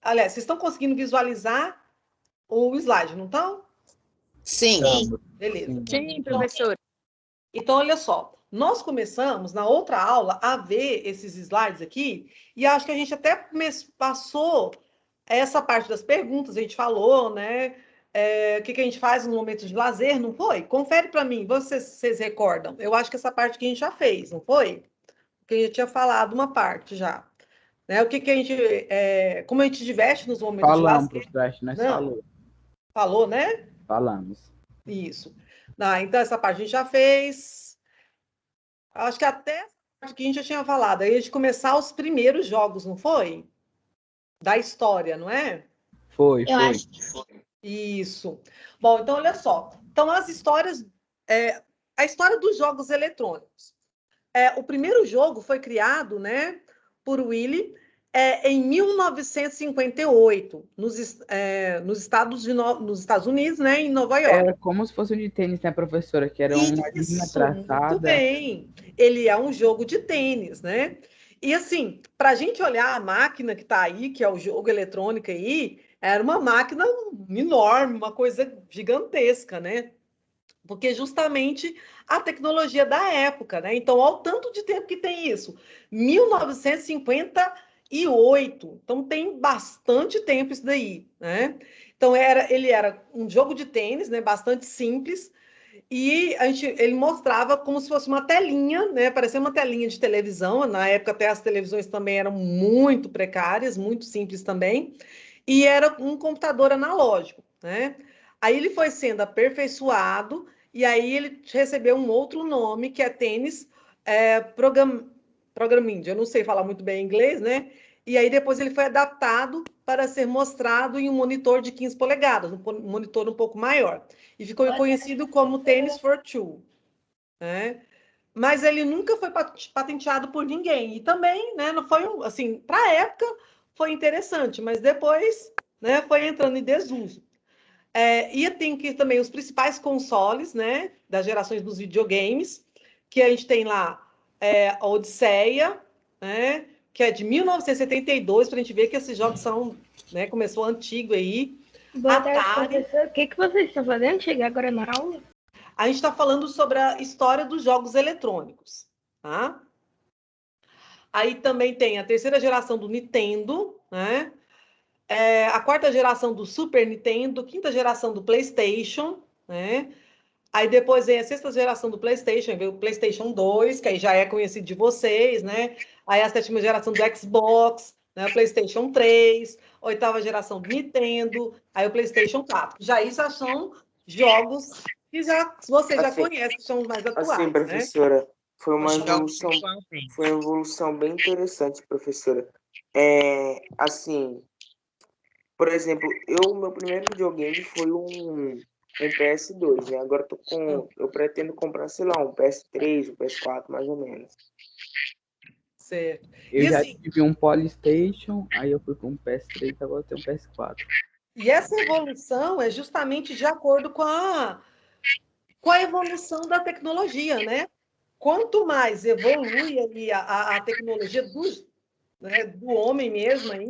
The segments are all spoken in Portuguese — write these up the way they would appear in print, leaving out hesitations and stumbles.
Aliás, vocês estão conseguindo visualizar o slide, não estão? Sim. Beleza. Sim, professora. Então, olha só. Nós começamos, na outra aula, a ver esses slides aqui, e acho que a gente até passou essa parte das perguntas, a gente falou, né? O que a gente faz no momento de lazer, não foi? Confere para mim, vocês recordam? Eu acho que essa parte que a gente já fez, não foi? Porque a gente tinha falado uma parte já. Né? O que a gente, como a gente diverte nos momentos de lazer. Falamos, professor, nós falou. Falou, né? Falamos. Isso. Então, essa parte a gente já fez. Acho que até essa parte que a gente já tinha falado. Aí a gente começar os primeiros jogos, não foi? Da história, não é? Foi. Acho que foi. Isso. Bom, então, olha só. Então, as histórias... a história dos jogos eletrônicos. O primeiro jogo foi criado, né, por Willy em 1958, nos Estados Unidos, né, em Nova York. Era como se fosse um de tênis, né, professora? Que era uma linha traçada. Muito bem. Ele é um jogo de tênis, né? E assim, para a gente olhar a máquina que está aí, que é o jogo eletrônico aí, era uma máquina enorme, uma coisa gigantesca, né? Porque justamente a tecnologia da época, né? Então, olha o tanto de tempo que tem isso. 1958. Então, tem bastante tempo isso daí, né? Então, ele era um jogo de tênis, né? Bastante simples. E ele mostrava como se fosse uma telinha, né? Parecia uma telinha de televisão. Na época, até as televisões também eram muito precárias, muito simples também. E era um computador analógico, né? Aí ele foi sendo aperfeiçoado e aí ele recebeu um outro nome, que é tênis programming. Eu não sei falar muito bem inglês, né? E aí depois ele foi adaptado para ser mostrado em um monitor de 15 polegadas, um monitor um pouco maior. E ficou conhecido como Tennis for Two, né? Mas ele nunca foi patenteado por ninguém. E também, né, não foi assim, para a época foi interessante, mas depois, né, foi entrando em desuso. E tem que também os principais consoles, né, das gerações dos videogames, que a gente tem lá a Odisseia, né, que é de 1972, para a gente ver que esses jogos são, né, começou antigo aí. Boa tarde, professor. O que vocês estão fazendo? Cheguei agora na aula. A gente está falando sobre a história dos jogos eletrônicos, tá? Aí também tem a terceira geração do Nintendo, né? A quarta geração do Super Nintendo, quinta geração do PlayStation, né? Aí depois vem a sexta geração do PlayStation, vem o PlayStation 2, que aí já é conhecido de vocês, né? Aí a sétima geração do Xbox, né? O PlayStation 3, oitava geração do Nintendo, aí o PlayStation 4. Já isso são jogos que vocês já conhecem, que são os mais atuais, assim, professora, né? Foi uma evolução bem interessante, professora. Assim, por exemplo, meu primeiro videogame foi um PS2, né? Agora eu pretendo comprar, sei lá, um PS3, um PS4, mais ou menos. Certo. Eu já tive um Polystation, aí eu fui com um PS3, agora eu tenho um PS4. E essa evolução é justamente de acordo com a evolução da tecnologia, né? Quanto mais evolui ali a tecnologia do homem mesmo, aí,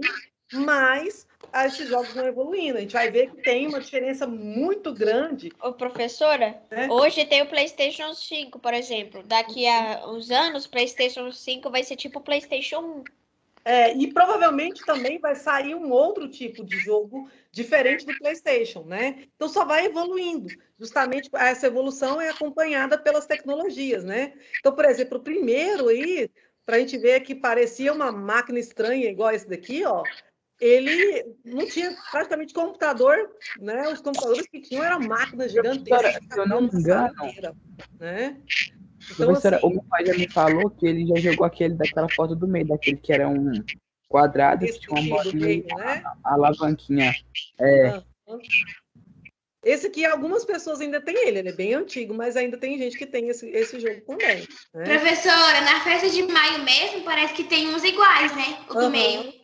mais esses jogos vão evoluindo. A gente vai ver que tem uma diferença muito grande. Ô, professora, hoje tem o PlayStation 5, por exemplo. Daqui a uns anos, o PlayStation 5 vai ser tipo o PlayStation 1. E provavelmente também vai sair um outro tipo de jogo diferente do PlayStation, né? Então só vai evoluindo. Justamente essa evolução é acompanhada pelas tecnologias, né? Então, por exemplo, o primeiro aí, para a gente ver que parecia uma máquina estranha igual esse daqui, ó, ele não tinha praticamente computador, né? Os computadores que tinham eram máquinas gigantescas. Se eu não me engano, né? Então, professora, assim, o meu pai já me falou que ele já jogou daquela foto do meio, daquele que era um quadrado, que tinha uma bolinha, né? A alavanquinha. Esse aqui, algumas pessoas ainda têm ele é bem antigo, mas ainda tem gente que tem esse jogo também. Né? Professora, na festa de maio mesmo, parece que tem uns iguais, né? O do meio.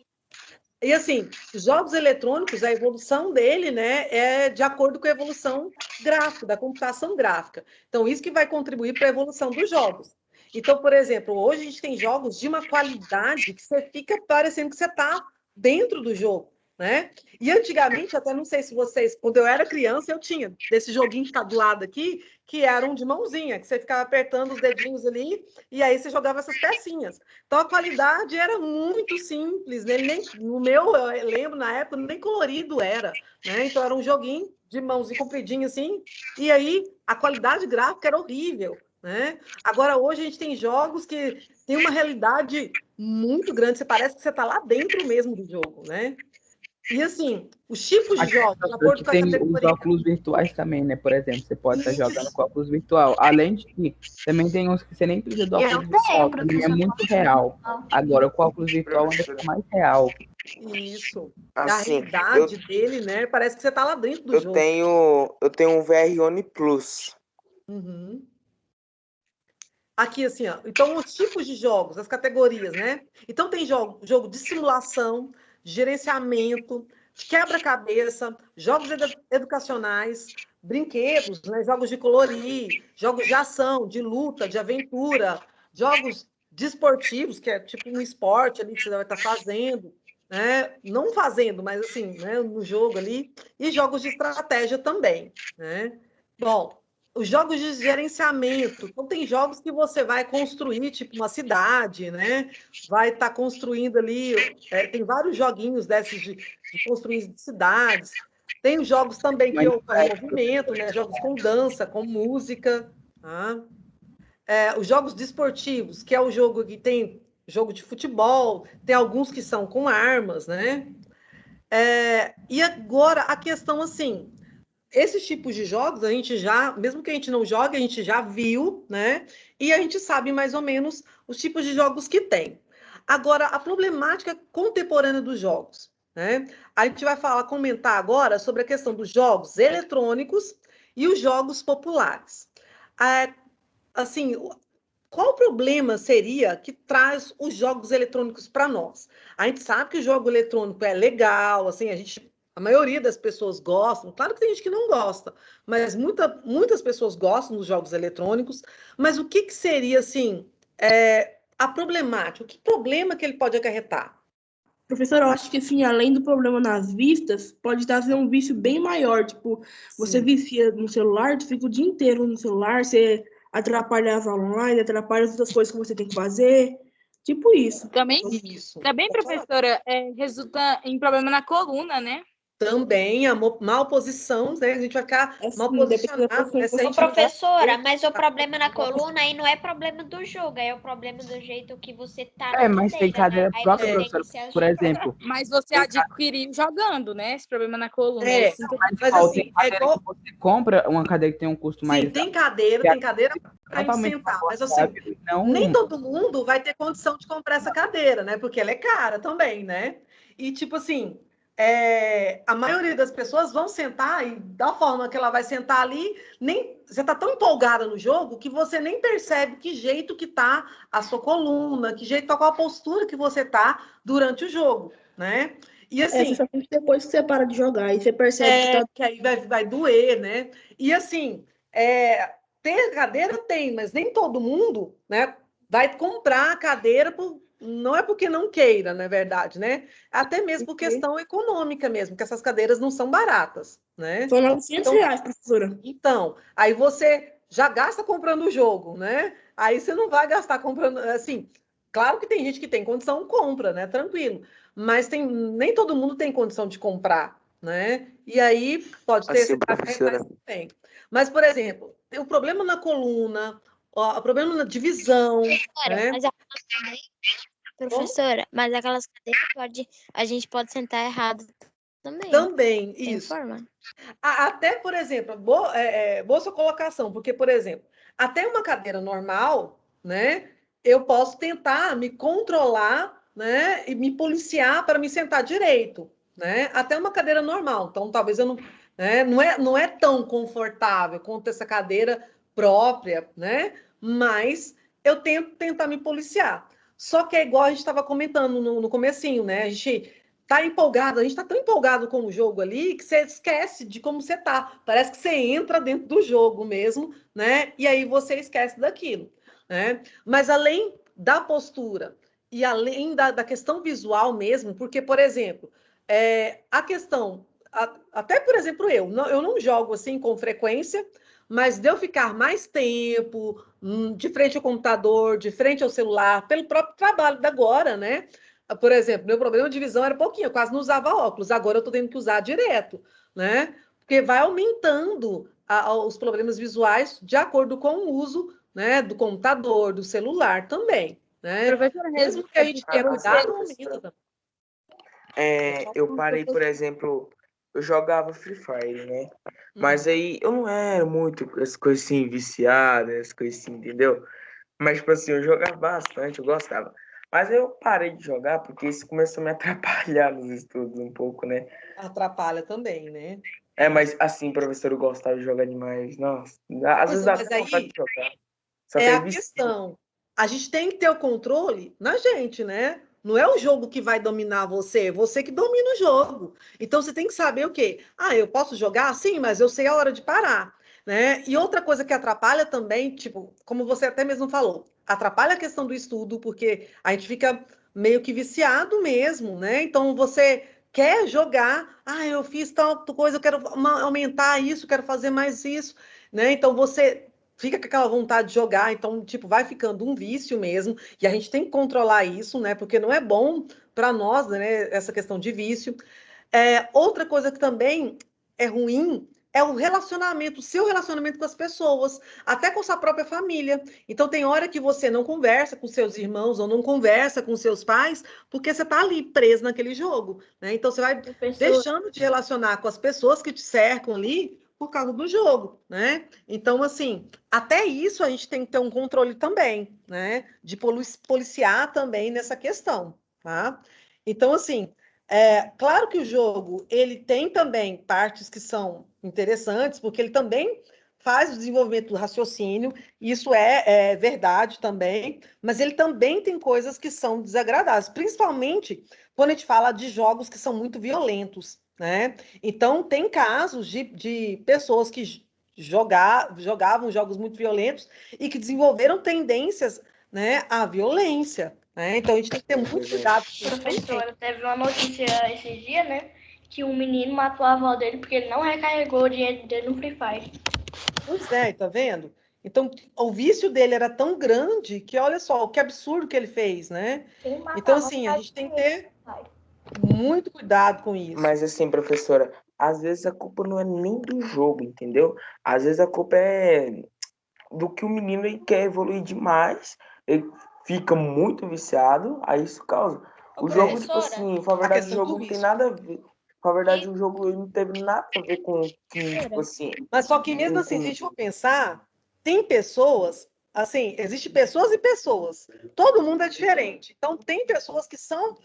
E assim, jogos eletrônicos, a evolução dele, né, é de acordo com a evolução gráfica, da computação gráfica. Então, isso que vai contribuir para a evolução dos jogos. Então, por exemplo, hoje a gente tem jogos de uma qualidade que você fica parecendo que você está dentro do jogo. né? E antigamente, até não sei se vocês, quando eu era criança, eu tinha desse joguinho que está do lado aqui, que era um de mãozinha, que você ficava apertando os dedinhos ali, e aí você jogava essas pecinhas. Então a qualidade era muito simples, né? No meu, eu lembro, na época, nem colorido era, né? Então era um joguinho de mãozinha compridinha assim, e aí a qualidade gráfica era horrível, né? Agora, hoje, a gente tem jogos que tem uma realidade muito grande, você parece que você está lá dentro mesmo do jogo, né? E assim, os tipos de jogos, de acordo com a Tem os categoria. óculos virtuais também, né? Por exemplo, você pode estar jogando com óculos virtual. Além de que também tem uns que você nem precisa do óculos virtual, também é muito real. Agora, com o óculos virtual ainda fica mais real. Isso. Assim, a realidade dele, né? Parece que você está lá dentro do jogo. Eu tenho um VR One Plus. Uhum. Aqui, assim, ó. Então, os tipos de jogos, as categorias, né? Então, tem jogo de simulação, gerenciamento, quebra-cabeça, jogos educacionais, brinquedos, né? Jogos de colorir, jogos de ação, de luta, de aventura, jogos desportivos, que é tipo um esporte ali que você vai estar fazendo, né? Não fazendo, mas assim, né? No jogo ali, e jogos de estratégia também, né? Bom, os jogos de gerenciamento. Então, tem jogos que você vai construir, tipo uma cidade, né? Vai estar construindo ali. Tem vários joguinhos desses de construir cidades. Tem os jogos também que eu movimento, né? Jogos com dança, com música. Tá? Os jogos desportivos, que é o jogo que tem jogo de futebol, tem alguns que são com armas, né? E agora a questão assim. Esses tipos de jogos, a gente já, mesmo que a gente não jogue, a gente já viu, né? E a gente sabe mais ou menos os tipos de jogos que tem. Agora, a problemática contemporânea dos jogos, né? A gente vai comentar agora sobre a questão dos jogos eletrônicos e os jogos populares. Assim, qual o problema seria que traz os jogos eletrônicos para nós? A gente sabe que o jogo eletrônico é legal, assim, a maioria das pessoas gostam. Claro que tem gente que não gosta, mas muitas pessoas gostam dos jogos eletrônicos. Mas o que seria, assim, a problemática? Que problema que ele pode acarretar? Professor, eu acho que, assim, além do problema nas vistas, pode trazer um vício bem maior. Tipo, você vicia no celular, tu fica o dia inteiro no celular, você atrapalha as aulas online, atrapalha as outras coisas que você tem que fazer. Tipo isso. Também, professora, resulta em problema na coluna, né? Também a mal posição, né? A gente vai ficar mal posicionado. Professora, mas o problema na coluna aí não é problema do jogo, é o problema do jeito que você tá. Mas tem cadeira própria, professora, por exemplo. Mas você adquiriu jogando, né? Esse problema na coluna. Mas assim, igual... Você compra uma cadeira que tem um custo mais... Sim, tem cadeira para gente sentar. Mas assim, nem todo mundo vai ter condição de comprar essa cadeira, né? Porque ela é cara também, né? E tipo assim... a maioria das pessoas vão sentar e da forma que ela vai sentar ali, você está tão empolgada no jogo que você nem percebe que jeito que tá a sua coluna, que jeito tá qual a postura que você tá durante o jogo, né? E assim, depois que você para de jogar, aí você percebe que aí vai doer, né? E assim, ter cadeira tem, mas nem todo mundo, né, vai comprar a cadeira não é porque não queira, na verdade, né? Até mesmo por questão econômica mesmo, que essas cadeiras não são baratas, né? São R$900, professora. Então, aí você já gasta comprando o jogo, né? Aí você não vai gastar comprando, assim, claro que tem gente que tem condição, compra, né? Tranquilo. Mas nem todo mundo tem condição de comprar, né? E aí pode ter esse tem. Mas, por exemplo, tem o problema na coluna, o problema na divisão, né? Professora, mas aquelas cadeiras a gente pode sentar errado também. Também, isso. Até, por exemplo, boa sua colocação, porque, por exemplo, até uma cadeira normal, né? Eu posso tentar me controlar, né? E me policiar para me sentar direito, né? Até uma cadeira normal. Então, talvez eu não... Né, não é tão confortável quanto essa cadeira própria, né? Mas eu tento tentar me policiar. Só que é igual a gente estava comentando no comecinho, né? A gente tá empolgado, a gente tá tão empolgado com o jogo ali que você esquece de como você tá. Parece que você entra dentro do jogo mesmo, né? E aí você esquece daquilo, né? Mas além da postura e além da questão visual mesmo, porque, por exemplo, a questão, até por exemplo, eu não jogo assim com frequência, mas de eu ficar mais tempo de frente ao computador, de frente ao celular, pelo próprio trabalho da agora, né? Por exemplo, meu problema de visão era pouquinho, eu quase não usava óculos, agora eu estou tendo que usar direto, né? Porque vai aumentando os problemas visuais de acordo com o uso, né, do computador, do celular também, né? Professora, Mesmo que a gente tenha cuidado, aumenta também. Eu parei, por exemplo, eu jogava Free Fire, né? Mas aí eu não era muito as coisas assim, viciadas, as coisas assim, entendeu? Mas, tipo assim, eu jogava bastante, eu gostava. Mas eu parei de jogar porque isso começou a me atrapalhar nos estudos um pouco, né? Atrapalha também, né? Mas assim, professor, eu gostava de jogar demais. Nossa, às vezes Mas até vontade aí de jogar. Só que é aí a questão. A gente tem que ter o controle na gente, né? Não é o jogo que vai dominar você, é você que domina o jogo. Então você tem que saber o quê? Eu posso jogar? Sim, mas eu sei a hora de parar, né? E outra coisa que atrapalha também, tipo, como você até mesmo falou, atrapalha a questão do estudo, porque a gente fica meio que viciado mesmo, né? Então você quer jogar, eu fiz tal coisa, eu quero aumentar isso, quero fazer mais isso, né? Então você fica com aquela vontade de jogar, então, tipo, vai ficando um vício mesmo, e a gente tem que controlar isso, né? Porque não é bom para nós, né? Essa questão de vício. Outra coisa que também é ruim é o relacionamento, o seu relacionamento com as pessoas, até com sua própria família. Então, tem hora que você não conversa com seus irmãos ou não conversa com seus pais, porque você está ali preso naquele jogo, né? Então, você vai deixando de relacionar com as pessoas que te cercam ali por causa do jogo, né? Então, assim, até isso a gente tem que ter um controle também, né? De policiar também nessa questão, tá? Então, assim, claro que o jogo ele tem também partes que são interessantes, porque ele também faz o desenvolvimento do raciocínio, isso é verdade também, mas ele também tem coisas que são desagradáveis, principalmente quando a gente fala de jogos que são muito violentos, né? Então, tem casos de pessoas que jogavam jogos muito violentos e que desenvolveram tendências, né, à violência, né? Então, a gente tem que ter muito cuidado com isso também. Professora, teve uma notícia esses dias, né? Que um menino matou a avó dele porque ele não recarregou o dinheiro dele no Free Fire. Pois é, tá vendo? Então, o vício dele era tão grande que, olha só, que absurdo que ele fez, né? Então, assim, a gente tem que ter muito cuidado com isso. Mas assim, professora, às vezes a culpa não é nem do jogo, entendeu? Às vezes a culpa é do que o menino ele quer evoluir demais, ele fica muito viciado, aí isso causa. O jogo, tipo assim, com a verdade, o jogo não tem nada a ver. Com a verdade, o jogo ele não teve nada a ver com o que, tipo assim. Mas só que mesmo assim, se a gente for pensar, tem pessoas, assim, existem pessoas e pessoas. Todo mundo é diferente. Então, tem pessoas que são,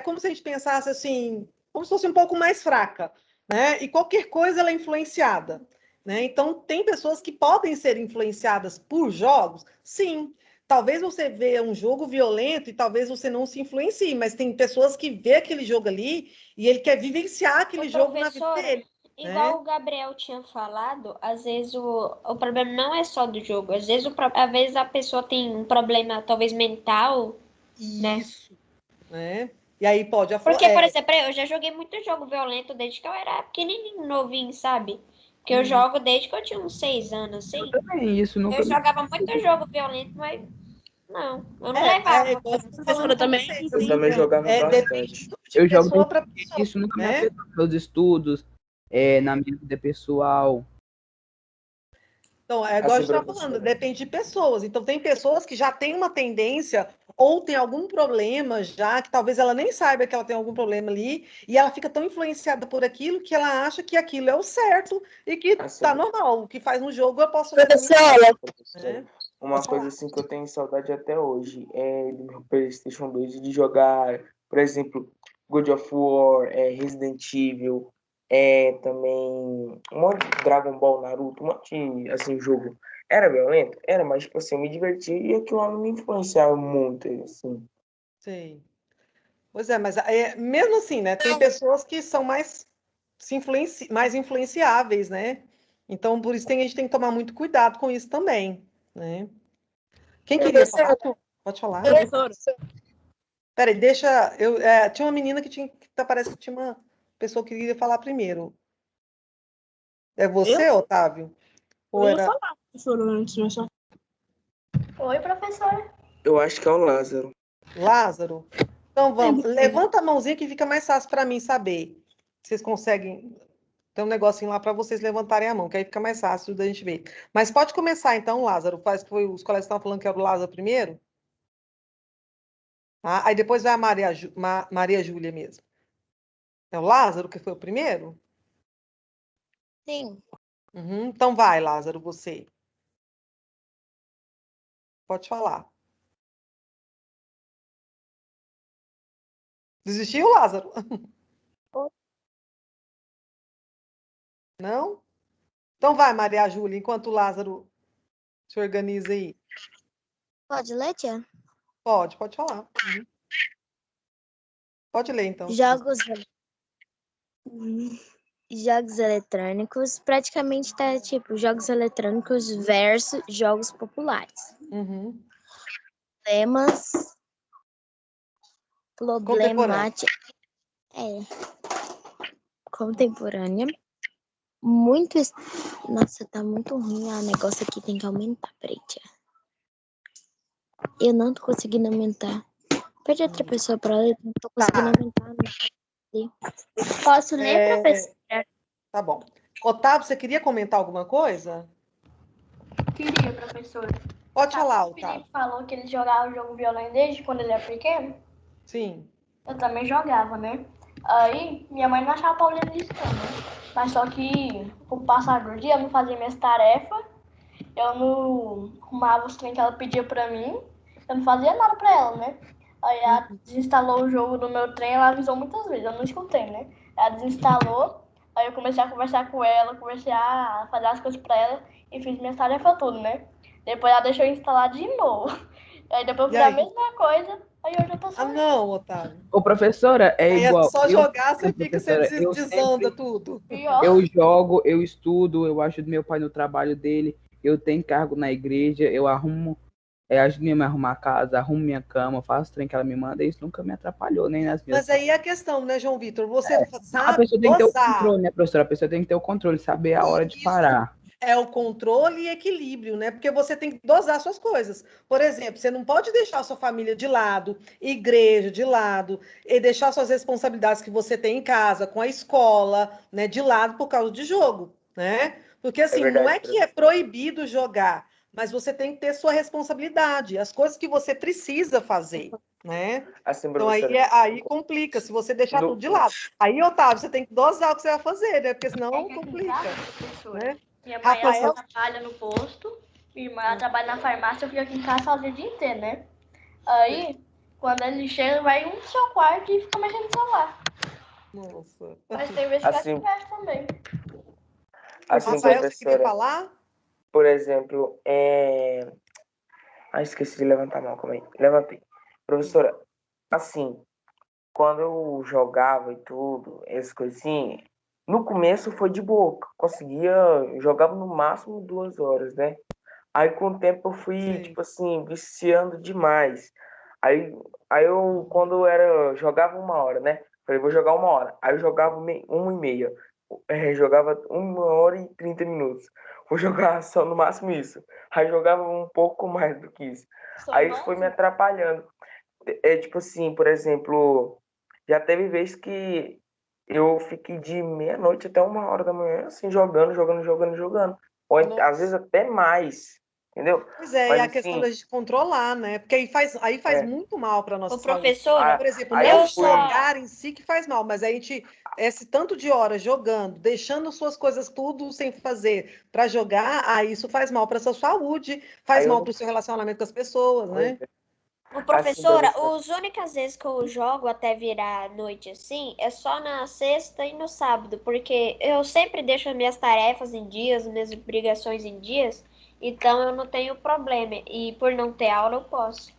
como se a gente pensasse assim, como se fosse um pouco mais fraca, né? E qualquer coisa ela é influenciada, né? Então, tem pessoas que podem ser influenciadas por jogos, sim. Talvez você vê um jogo violento e talvez você não se influencie, mas tem pessoas que vê aquele jogo ali e ele quer vivenciar aquele jogo na vida dele. Igual o Gabriel tinha falado, às vezes o problema não é só do jogo, às vezes a pessoa tem um problema talvez mental, isso, né? E aí pode aflorar. Porque, por exemplo, eu já joguei muito jogo violento desde que eu era pequenininho, novinho, sabe? Porque eu jogo desde que eu tinha uns 6 anos, assim. Eu também, isso nunca Eu jogava muito jogo violento, mas não, eu não levava. Professora também. Eu também jogava bastante. Eu jogo pessoa pra isso nunca me né? afetou nos meus estudos, na minha vida pessoal. Então, é igual a gente estava falando, depende de pessoas. Então, tem pessoas que já têm uma tendência ou tem algum problema já, que talvez ela nem saiba que ela tem algum problema ali, e ela fica tão influenciada por aquilo que ela acha que aquilo é o certo e que tá normal. O que faz no jogo eu posso fazer. Né? Uma coisa assim que eu tenho saudade até hoje é do meu PlayStation 2 de jogar, por exemplo, God of War, Resident Evil, também um monte de Dragon Ball, Naruto, um monte de assim, jogo. Era violento? Era, mas tipo assim, eu me divertia e aquilo não me influenciava muito, assim. Sim. Pois é, mas mesmo assim, né? Tem pessoas que são mais influenciáveis, né? Então, por isso a gente tem que tomar muito cuidado com isso também, né? Quem queria falar? Pode falar. Professora, Peraí, deixa. Tinha uma menina parece que tinha uma pessoa que queria falar primeiro. É você, Otávio? Ou Eu ia era. falar, professora, antes, mas só. Oi, professora. Eu acho que é o Lázaro. Lázaro? Então vamos. Levanta a mãozinha que fica mais fácil para mim saber. Vocês conseguem. Tem um negocinho lá para vocês levantarem a mão, que aí fica mais fácil da gente ver. Mas pode começar então, Lázaro. Faz que os colegas estavam falando que era o Lázaro primeiro. Ah, aí depois vai a Maria Júlia mesmo. É o Lázaro que foi o primeiro? Sim. Uhum. Então vai, Lázaro, você. Pode falar. Desistiu, Lázaro? Não? Então vai, Maria Júlia, enquanto o Lázaro se organiza aí. Pode ler, tia? Pode falar. Uhum. Pode ler, então. Jogos eletrônicos, praticamente tá tipo jogos eletrônicos versus jogos populares. Uhum. Problemática. Contemporânea. Muito. Nossa, tá muito ruim. O negócio aqui tem que aumentar. Peraí, tia. Eu não tô conseguindo aumentar. Pede outra pessoa pra ler. Não tô conseguindo aumentar. Posso ler, professora? Tá bom. Otávio, você queria comentar alguma coisa? Queria, professora. Pode falar, O Otávio. Felipe falou que ele jogava o jogo violão desde quando ele era pequeno. Sim. Eu também jogava, né? Aí, minha mãe não achava problema disso não, né? Mas só que, com o passar do dia, eu não fazia minhas tarefas, eu não arrumava os trem que ela pedia pra mim, eu não fazia nada pra ela, né? Aí ela desinstalou o jogo do meu trem, ela avisou muitas vezes, eu não escutei, né? Ela desinstalou, aí eu comecei a conversar com ela, comecei a fazer as coisas pra ela e fiz minhas tarefas tudo, né? Depois ela deixou eu instalar de novo. Aí depois eu fiz a mesma coisa, aí hoje eu tô só... Ah, não, Otávio. Ô, professora, é Aí igual. é só jogar, você fica, você eu desanda tudo. Eu jogo, eu estudo, eu ajudo meu pai no trabalho dele, eu tenho cargo na igreja, eu arrumo, ajudo minha mãe a arrumar a casa, arrumo minha cama, faço o trem que ela me manda, e isso nunca me atrapalhou, nem nas minhas... Mas aí é a questão, né, João Vitor? Você a sabe pessoa tem que ter o dosar. controle, né, professora? A pessoa tem que ter o controle, saber a hora de parar. É o controle e equilíbrio, né? Porque você tem que dosar suas coisas. Por exemplo, você não pode deixar a sua família de lado, igreja de lado, e deixar suas responsabilidades que você tem em casa, com a escola, né, de lado por causa de jogo, né? Porque assim, verdade, não é que é proibido jogar, mas você tem que ter sua responsabilidade, as coisas que você precisa fazer, né? Assim, Então aí complica, se você deixar tudo de lado. Aí, Otávio, você tem que dosar o que você vai fazer, né? Porque senão complica, né? Minha mãe ela trabalha no posto, minha irmã ela trabalha na farmácia, eu fico aqui em casa sozinha o dia inteiro, né? Aí, quando ele chega, vai no seu quarto e fica mexendo no celular. Nossa. Mas tem vezes que Assim, conversa também. Assim, Rafael, professora, você queria falar? Por exemplo, esqueci de levantar a mão, calma aí. Levantei. Professora, assim, quando eu jogava e tudo, essas coisinhas, no começo foi de boa, jogava no máximo 2 horas, né? Aí com o tempo eu fui, tipo assim, viciando demais. Aí eu, quando jogava 1 hora, né? Falei, vou jogar 1 hora. Aí eu jogava 1h30. Jogava 1h e 30 minutos. Vou jogar só no máximo isso. Aí jogava um pouco mais do que isso. Aí isso foi me atrapalhando. Tipo assim, por exemplo, já teve vezes que eu fiquei de meia-noite até 1h da manhã, assim, jogando. Ou às vezes até mais, entendeu? Pois é, Mas, e a questão da gente controlar, né? Porque aí faz muito mal para nossa saúde. Professora, Por exemplo, aí não eu fui- jogar em si que faz mal, mas a gente, esse tanto de horas jogando, deixando suas coisas tudo sem fazer para jogar, aí isso faz mal para sua saúde, faz Aí eu mal não- para o seu relacionamento com as pessoas, né? Professora, professora. as únicas vezes que eu jogo até virar noite assim é só na sexta e no sábado, porque eu sempre deixo as minhas tarefas em dias, minhas obrigações em dias, então eu não tenho problema. E por não ter aula eu posso.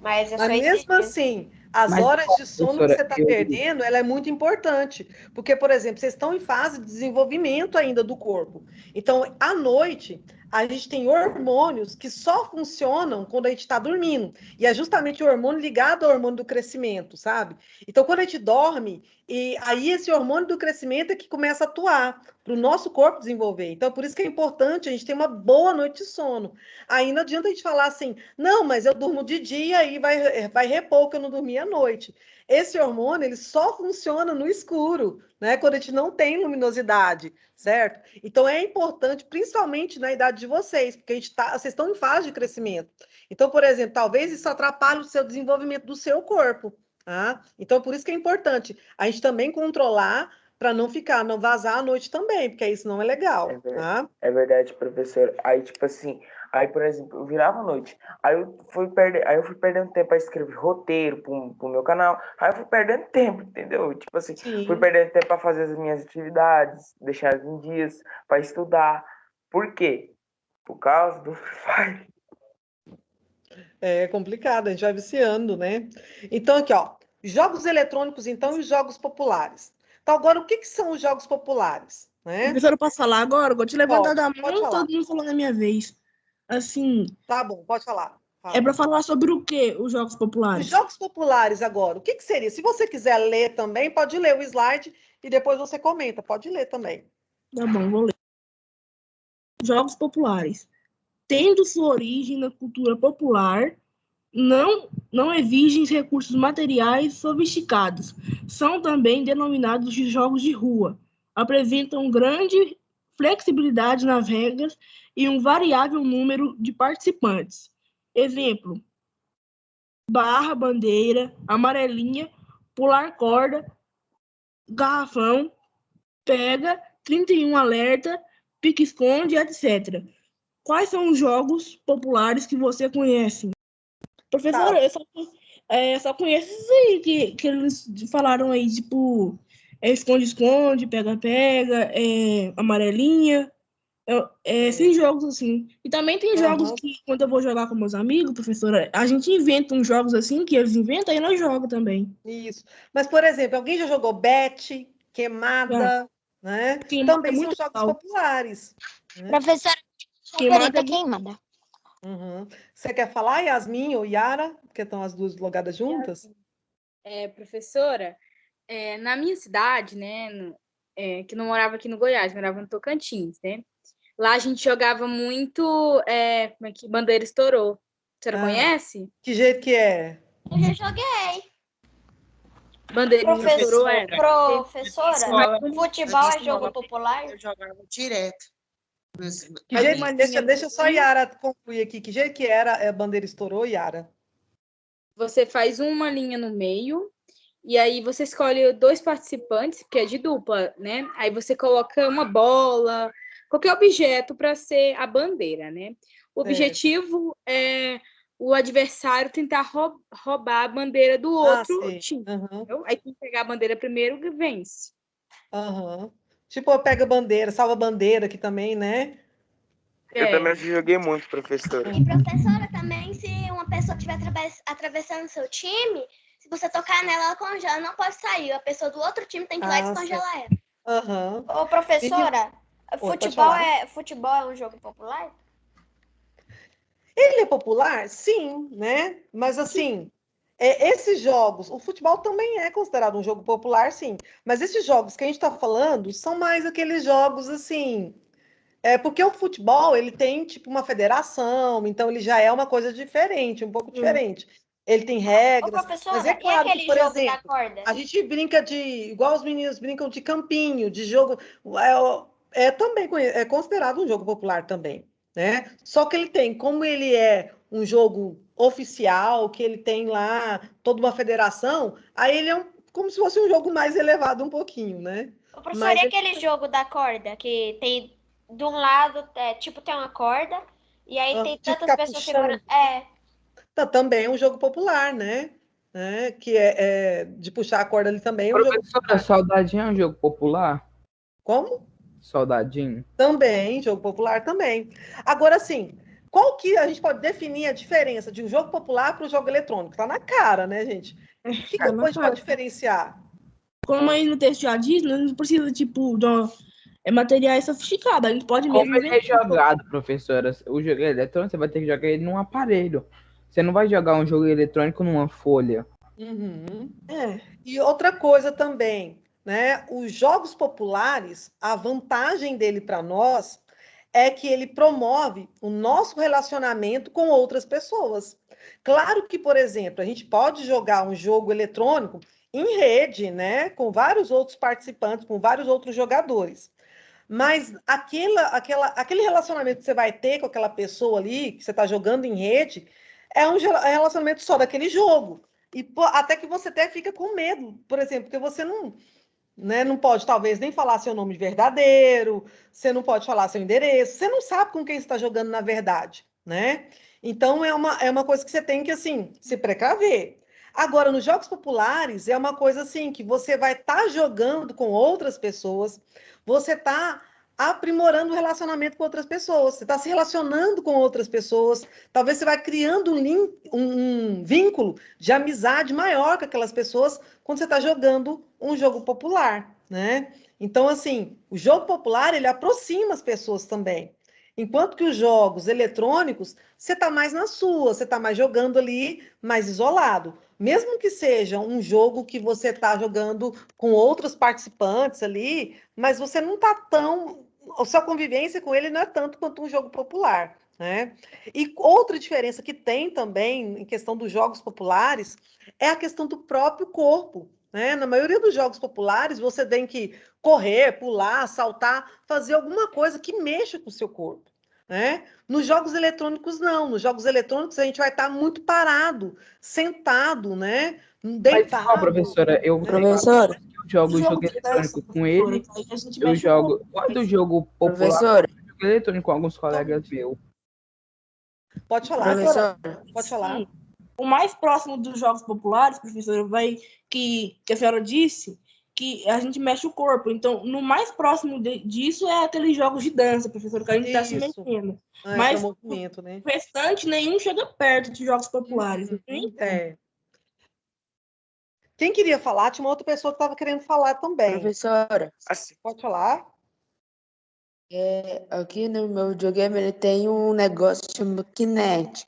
Mas é só Mas esse mesmo dia. assim, as Mas, horas de sono que professora, você está perdendo, ela é muito importante. Porque, por exemplo, vocês estão em fase de desenvolvimento ainda do corpo. Então, à noite, a gente tem hormônios que só funcionam quando a gente está dormindo. E é justamente o hormônio ligado ao hormônio do crescimento, sabe? Então, quando a gente dorme, e aí esse hormônio do crescimento é que começa a atuar para o nosso corpo desenvolver. Então, por isso que é importante a gente ter uma boa noite de sono. Aí não adianta a gente falar assim, não, mas eu durmo de dia e vai repor que eu não dormi à noite. Esse hormônio, ele só funciona no escuro, né? Quando a gente não tem luminosidade, certo? Então, é importante, principalmente na idade de vocês, porque vocês estão em fase de crescimento. Então, por exemplo, talvez isso atrapalhe o seu desenvolvimento do seu corpo, tá? Então, por isso que é importante a gente também controlar para não vazar à noite também, porque isso não é legal, tá? É verdade, professor. Aí, tipo assim, aí, por exemplo, eu virava à noite, aí eu fui perdendo tempo para escrever roteiro pro meu canal, aí eu fui perdendo tempo, entendeu? Tipo assim, Sim. fui perdendo tempo para fazer as minhas atividades, deixar em dias, para estudar. Por quê? Por causa do Free Fire. É complicado, a gente vai viciando, né? Então, aqui, ó, jogos eletrônicos, então, e jogos populares. Então, agora, o que são os jogos populares? Né? Professor, eu posso falar agora? Eu vou te levantar da Pode mão, falar. todo mundo falando na minha vez. Assim, Tá bom, pode falar. Fala. é para falar sobre o quê, os jogos populares? Os jogos populares agora, o que seria? Se você quiser ler também, pode ler o slide e depois você comenta. Pode ler também. Tá bom, vou ler. Jogos populares. Tendo sua origem na cultura popular, não exigem recursos materiais sofisticados. São também denominados de jogos de rua. Apresentam grande flexibilidade nas regras e um variável número de participantes. Exemplo: barra, bandeira, amarelinha, pular corda, garrafão, pega, 31 alerta, pique-esconde, etc. Quais são os jogos populares que você conhece? Professora, eu só conheço isso aí que eles falaram aí, tipo, esconde-esconde, pega-pega, amarelinha, esses jogos assim. E também tem jogos que, quando eu vou jogar com meus amigos, professora, a gente inventa uns jogos assim, que eles inventam e nós jogamos também. Isso. Mas, por exemplo, alguém já jogou Bet, Queimada, né? Queimada também é são muito jogos legal. populares. Né? Professora, queimada. Uhum. Você quer falar, Yasmin ou Yara? Porque estão as duas logadas juntas? Professora, na minha cidade, né, que não morava aqui no Goiás, morava no Tocantins, né? Lá a gente jogava muito, como é que Bandeira Estourou. A senhora conhece? Que jeito que é? Eu já joguei. Bandeirinha Estourou, Professora, futebol é jogo popular? Eu jogava direto. Que jeito, deixa só a Yara concluir aqui. Que jeito que era a Bandeira Estourou, Yara? Você faz uma linha no meio e aí você escolhe 2 participantes, que é de dupla, né? Aí você coloca uma bola, qualquer objeto para ser a bandeira, né? O objetivo é o adversário tentar roubar a bandeira do outro time. Aí quem pegar a bandeira primeiro vence. Tipo, pega bandeira, salva bandeira aqui também, né? Eu também joguei muito, professora. E professora, também, se uma pessoa estiver atravessando o seu time, se você tocar nela, ela congela, não pode sair. A pessoa do outro time tem que ir lá e descongelar ela. Ô, professora, futebol é um jogo popular? Ele é popular? Sim, né? Mas assim, esses jogos, o futebol também é considerado um jogo popular, sim. Mas esses jogos que a gente está falando são mais aqueles jogos assim. Porque o futebol, ele tem tipo uma federação, então ele já é uma coisa diferente, um pouco diferente. Ele tem regras. Ô, professora, mas é claro e aquele que, por jogo exemplo, da corda? a gente brinca igual os meninos brincam de campinho, de jogo. Também considerado um jogo popular também, né? Só que ele tem, como ele é um jogo oficial, que ele tem lá toda uma federação, aí ele é como se fosse um jogo mais elevado um pouquinho, né? Ô, professora, e aquele jogo da corda, que tem de um lado, tem uma corda, e aí tem tantas pessoas segurando. Também é um jogo popular, né? Que é de puxar a corda ali também. Professora, Soldadinho é um jogo popular? Como? Soldadinho? Também, jogo popular também. Agora, assim, qual que a gente pode definir a diferença de um jogo popular para um jogo eletrônico? Tá na cara, né, gente? O que a gente pode diferenciar? Como aí no texto já diz, não precisa, tipo, materiais sofisticados. A gente pode mesmo Como ele é inventar. jogado, professora? O jogo eletrônico, você vai ter que jogar ele num aparelho. Você não vai jogar um jogo eletrônico numa folha. Uhum. É. E outra coisa também, né? Os jogos populares, a vantagem dele para nós é que ele promove o nosso relacionamento com outras pessoas. Claro que, por exemplo, a gente pode jogar um jogo eletrônico em rede, né? Com vários outros participantes, com vários outros jogadores. Mas aquele relacionamento que você vai ter com aquela pessoa ali, que você está jogando em rede, é um relacionamento só daquele jogo. E até que você até fica com medo, por exemplo, porque você não, né, não pode, talvez, nem falar seu nome verdadeiro, você não pode falar seu endereço, você não sabe com quem você está jogando na verdade, né? Então, é uma coisa que você tem que, assim, se precaver. Agora, nos jogos populares, é uma coisa assim, que você vai estar jogando com outras pessoas, você está aprimorando o relacionamento com outras pessoas, você está se relacionando com outras pessoas, talvez você vai criando um vínculo de amizade maior com aquelas pessoas quando você está jogando um jogo popular, né? Então, assim, o jogo popular, ele aproxima as pessoas também. Enquanto que os jogos eletrônicos, você está mais na sua, você está mais jogando ali, mais isolado. Mesmo que seja um jogo que você está jogando com outros participantes ali, mas você não está tão... A sua convivência com ele não é tanto quanto um jogo popular, né? E outra diferença que tem também em questão dos jogos populares é a questão do próprio corpo, né? Na maioria dos jogos populares, você tem que correr, pular, saltar, fazer alguma coisa que mexa com o seu corpo, né? Nos jogos eletrônicos, não. Nos jogos eletrônicos, a gente vai estar muito parado, sentado, né? Mas Deitado. igual, professora, eu Professora, jogo jogo eletrônico com ele, eu jogo. Quando o jogo popular, professora, eu jogo eletrônico com alguns colegas meus. Pode falar, professora, pode falar. Sim. O mais próximo dos jogos populares, professora, que a senhora disse, que a gente mexe o corpo. Então, no mais próximo disso é aqueles jogos de dança, professora, que a gente está se Isso. mexendo. É, Mas para movimento, né? o restante, nenhum chega perto de jogos populares. É. Quem queria falar? Tinha uma outra pessoa que estava querendo falar também. professora, Assim, Pode falar? aqui no meu videogame ele tem um negócio chamado Kinect.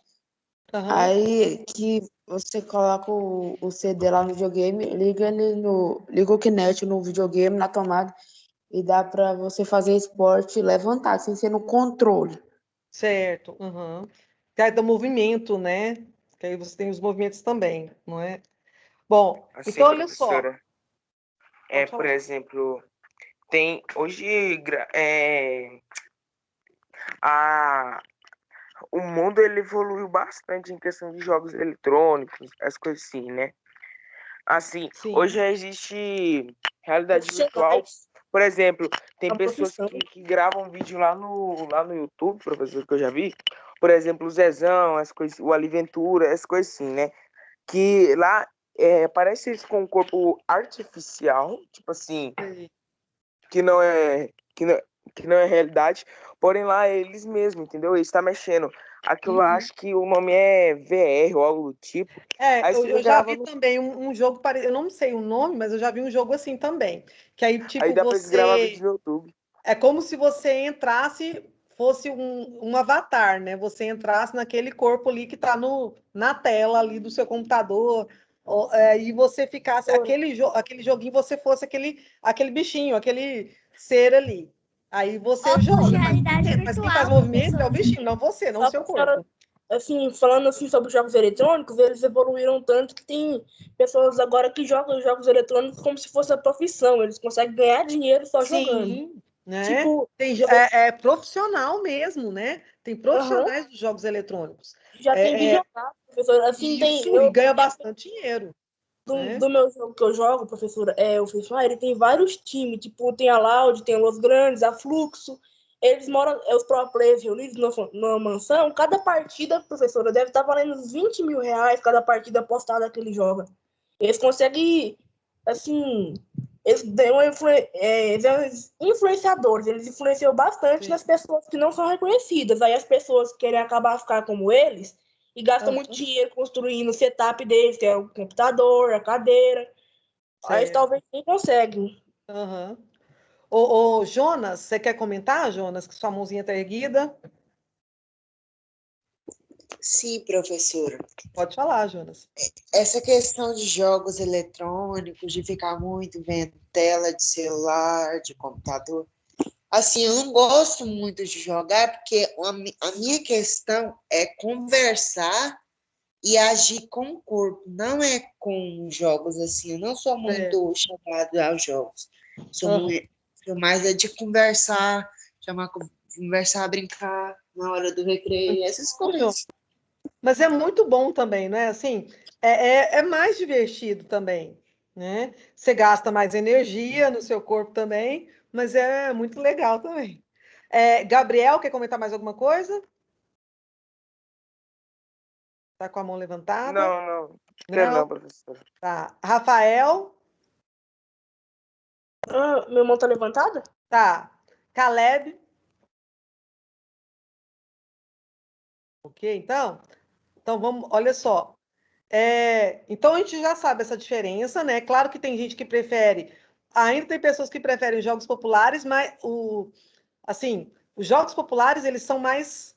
Aham. Aí que você coloca o CD lá no videogame, liga o Kinect no videogame, na tomada, e dá para você fazer esporte e levantar, sem ser no controle. Certo. Uhum. Tem do movimento, né? Que aí você tem os movimentos também, não é? Bom, assim, então olha só. professora, Pode por falar. exemplo, tem hoje a, o mundo ele evoluiu bastante em questão de jogos eletrônicos, as coisas assim, né? Assim, Sim. hoje já existe realidade virtual. Por exemplo, tem A pessoas profissão. que gravam vídeo lá no YouTube, professor, que eu já vi. Por exemplo, o Zezão, as coisas, o Aliventura, as coisas assim, né? Que lá parece eles com um corpo artificial, tipo assim, Sim. que não é realidade, porém lá é eles mesmos, entendeu? Eles estão mexendo. Aquilo lá, acho que o nome é VR ou algo do tipo. Aí Eu você já grava vi também um jogo parecido. Eu não sei o nome, mas eu já vi um jogo assim também. Que aí, tipo, aí dá pra eles gravar vídeo no YouTube. É como se você entrasse, fosse um avatar, né? Você entrasse naquele corpo ali que está na tela ali do seu computador, e você ficasse, aquele joguinho, você fosse aquele bichinho, aquele ser ali. Aí você Óculos joga. de realidade Mas quem faz virtual, movimento é o professora. bichinho, não você, não o Só seu que a senhora, corpo. assim, falando assim sobre jogos eletrônicos, eles evoluíram tanto que tem pessoas agora que jogam jogos eletrônicos como se fosse a profissão. Eles conseguem ganhar dinheiro só jogando. Sim, né? Tipo, É profissional mesmo, né? Tem aham, profissionais dos jogos eletrônicos. já tem É, videogame, professora. Assim, isso, e ganha bastante dinheiro, né? do meu jogo que eu jogo, professora, o Free Fire, tem vários times, tipo, tem a Loud, tem a Los Grandes, a Fluxo. Eles moram, os pro players reunidos numa mansão. Cada partida, professora, deve estar valendo uns 20 mil reais cada partida postada que ele joga. Eles conseguem, assim, eles são influenciadores, eles influenciam bastante Sim. nas pessoas que não são reconhecidas. Aí as pessoas querem acabar ficar como eles e gastam muito dinheiro construindo o setup deles, que é o computador, a cadeira. Aí Certo. talvez nem conseguem. Uhum. Ô, Jonas, você quer comentar, Jonas, que sua mãozinha está erguida? Sim, professora. Pode falar, Jonas. Essa questão de jogos eletrônicos, de ficar muito vendo tela de celular, de computador, assim, eu não gosto muito de jogar, porque a minha questão é conversar e agir com o corpo, não é com jogos assim. Eu não sou muito chegada aos jogos. Sou mais de conversar, conversar, brincar na hora do recreio, essas coisas. Mas é muito bom também, né? Assim, é mais divertido também, né? Você gasta mais energia no seu corpo também, mas é muito legal também. Gabriel, quer comentar mais alguma coisa? Tá com a mão levantada? Não. Quero não, professora. Tá. Rafael? Minha mão tá levantada? Tá. Caleb? Ok, então vamos, olha só. Então a gente já sabe essa diferença, né? Claro que tem gente que prefere, ainda tem pessoas que preferem jogos populares, mas assim, os jogos populares eles são mais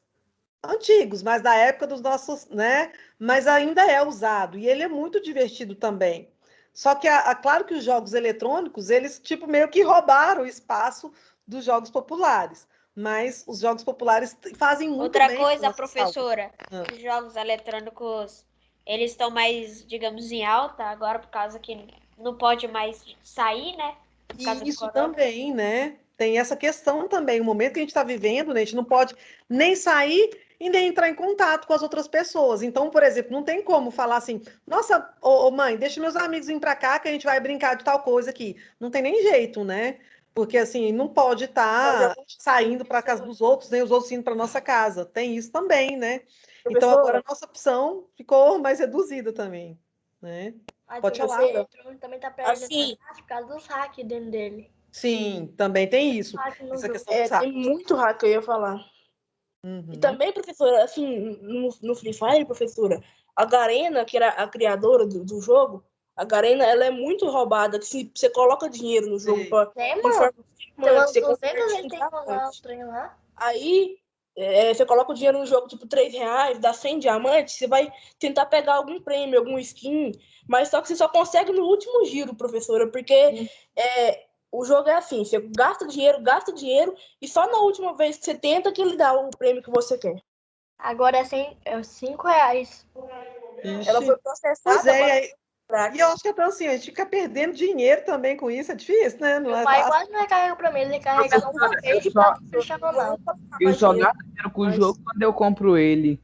antigos, mais da época dos nossos, né? Mas ainda é usado e ele é muito divertido também. Só que claro que os jogos eletrônicos eles tipo meio que roubaram o espaço dos jogos populares. Mas os jogos populares fazem muito Outra bem. coisa, professora, os jogos eletrônicos, eles estão mais, digamos, em alta agora por causa que não pode mais sair, né? Por causa Isso também, né? Tem essa questão também. O momento que a gente está vivendo, né, a gente não pode nem sair e nem entrar em contato com as outras pessoas. Então, por exemplo, não tem como falar assim, nossa, mãe, deixa meus amigos vir para cá que a gente vai brincar de tal coisa aqui. Não tem nem jeito, né? Porque assim, não pode estar saindo para a casa dos outros, nem os outros indo para nossa casa. Tem isso também, né? Então agora a nossa opção ficou mais reduzida também, né? Pode falar. O também tá perdendo por causa dos hacks dentro dele. Sim, também tem isso. Essa questão dos tem muito hack, eu ia falar. E também, professora, assim, no Free Fire, professora, a Garena, que era a criadora do jogo, a Garena, ela é muito roubada, que se você coloca dinheiro no jogo você aí você coloca o dinheiro no jogo, tipo, R$3, dá 100 diamantes, você vai tentar pegar algum prêmio, algum skin, mas só que você só consegue no último giro, professora, porque o jogo é assim, você gasta dinheiro, e só na última vez que você tenta que ele dá o prêmio que você quer. Agora é R$5. Ela foi processada. E eu acho que então, assim, a gente fica perdendo dinheiro também com isso, é difícil, né? Não Meu é pai fácil. quase não recarrega pra mim, ele recarrega uma vez e tá fechando nada. Eu só gasto dinheiro com o jogo quando eu compro ele.